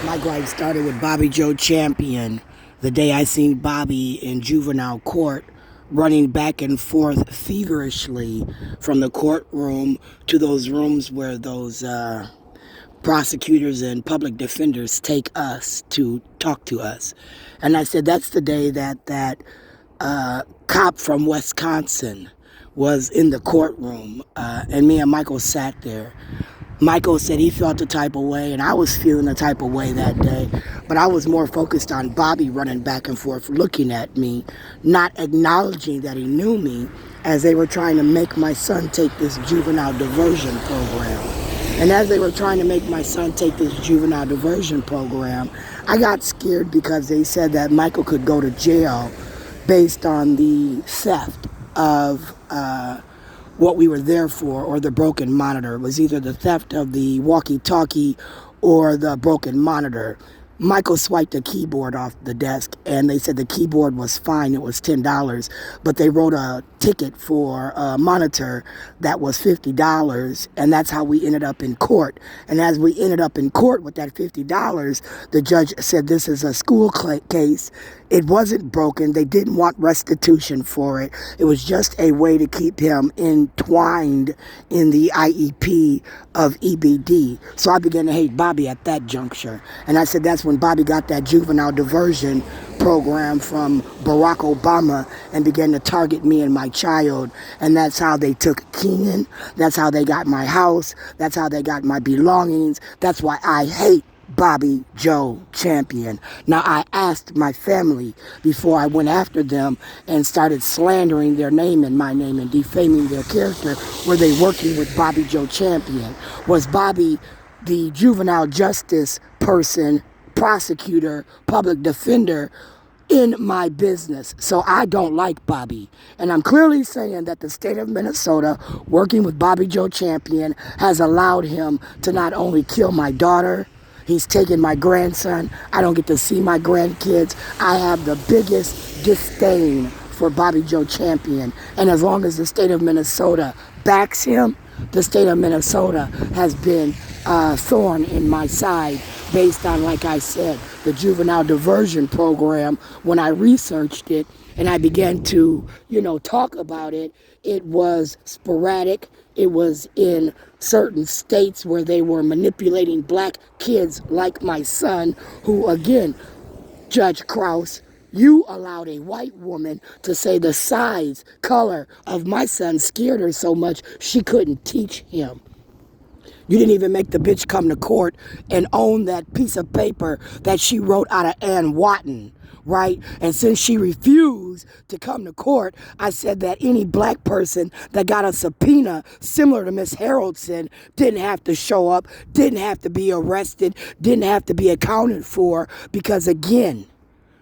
My gripe started with Bobby Joe Champion the day I seen Bobby in juvenile court running back and forth feverishly from the courtroom to those rooms where those prosecutors and public defenders take us to talk to us. And I said, that's the day that cop from Wisconsin was in the courtroom, and me and Michael sat there. Michael said he felt the type of way, and I was feeling the type of way that day. But I was more focused on Bobby running back and forth, looking at me, not acknowledging that he knew me, as they were trying to make my son take this juvenile diversion program. And as they were trying to make my son take this juvenile diversion program, I got scared because they said that Michael could go to jail based on the theft of what we were there for, or the broken monitor. It was either the theft of the walkie-talkie or the broken monitor. Michael swiped the keyboard off the desk, and they said the keyboard was fine. It was $10, but they wrote a ticket for a monitor that was $50, and that's how we ended up in court. And as we ended up in court with that $50, the judge said this is a school case. It wasn't broken. They didn't want restitution for it. It was just a way to keep him entwined in the IEP of EBD. So I began to hate Bobby at that juncture. And I said that's when Bobby got that juvenile diversion program from Barack Obama and began to target me and my child. And that's how they took Keenan. That's how they got my house. That's how they got my belongings. That's why I hate Bobby Joe Champion. Now, I asked my family before I went after them and started slandering their name and my name and defaming their character, were they working with Bobby Joe Champion? Was Bobby the juvenile justice person, prosecutor, public defender in my business? So I don't like Bobby. And I'm clearly saying that the state of Minnesota, working with Bobby Joe Champion, has allowed him to not only kill my daughter, he's taken my grandson. I don't get to see my grandkids. I have the biggest disdain for Bobby Joe Champion. And as long as the state of Minnesota backs him, the state of Minnesota has been a thorn in my side based on, like I said, the juvenile diversion program. When I researched it and I began to, talk about it, it was sporadic. It was in certain states where they were manipulating black kids like my son, who, again, Judge Krause, you allowed a white woman to say the size, color of my son scared her so much she couldn't teach him. You didn't even make the bitch come to court and own that piece of paper that she wrote out of Ann Watton, right? And since she refused to come to court, I said that any black person that got a subpoena similar to Miss Harrelson didn't have to show up, didn't have to be arrested, didn't have to be accounted for, because again,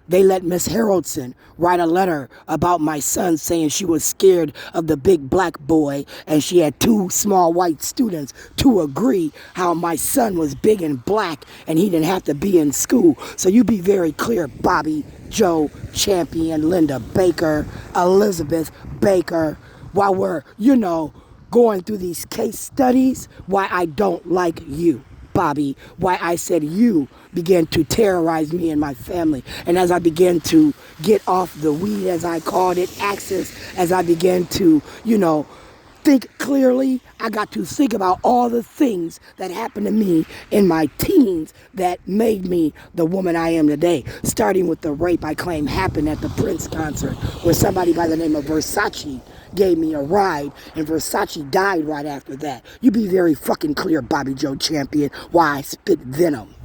they let Miss Harrelson write a letter about my son saying she was scared of the big black boy, and she had two small white students to agree how my son was big and black and he didn't have to be in school. So you be very clear, Bobby Joe Champion, Linda Baker, Elizabeth Baker, while we're, going through these case studies, why I don't like you, Bobby, why I said you began to terrorize me and my family. And as I began to get off the weed, as I called it, axis, as I began to, think clearly, I got to think about all the things that happened to me in my teens that made me the woman I am today. Starting with the rape I claim happened at the Prince concert, where somebody by the name of Versace gave me a ride, and Versace died right after that. You be very fucking clear, Bobby Joe Champion, why I spit venom.